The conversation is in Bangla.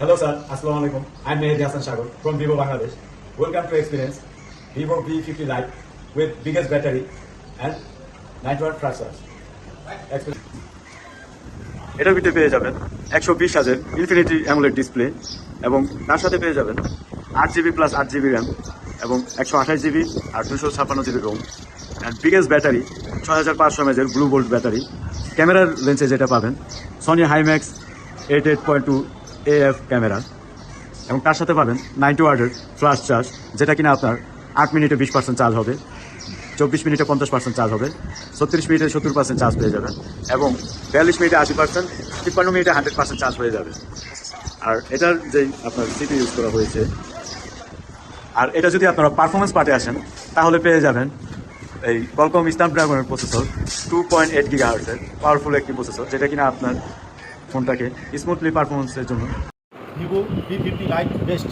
Hello sir, Assalamu alaikum. I'm Mehdi Hassan Sagar from Vivo Bangladesh. Welcome to experience Vivo V50 Lite with biggest battery and 9-watt fast charge. এটার ভিতরে পেয়ে যাবেন 120 হাজার ইনফিনিটি অ্যামোলেড ডিসপ্লে এবং তার সাথে পেয়ে যাবেন 8GB প্লাস 8GB র্যাম এবং 128GB আর 256GB ROM and biggest battery 6500 mAh blue bolt battery. ক্যামেরার লেন্সে যেটা পাবেন সনি হাইম্যাক্স 88.2 AF ক্যামেরা এবং তার সাথে পাবেন 90 ওয়াটের ফ্লাশ চার্জ, যেটা কিনা আপনার 8 মিনিটে 20% চার্জ হবে, 24 মিনিটে 50% চার্জ হবে, 36 মিনিটে 70% চার্জ পেয়ে যাবেন এবং 42 মিনিটে 80%, 53 মিনিটে 100% চার্জ হয়ে যাবে। আর এটার যেই আপনার সিপি ইউজ করা হয়েছে, আর এটা যদি আপনারা পারফরমেন্স পার্টে আসেন তাহলে পেয়ে যাবেন এই Qualcomm স্ন্যাপড্রাগনের প্রসেসর 2.8 GHz-এর পাওয়ারফুল একটি প্রসেসর, যেটা কিনা আপনার ফোনটাকে স্মুথলি পারফরমেন্সের জন্য Vivo V50 Lite best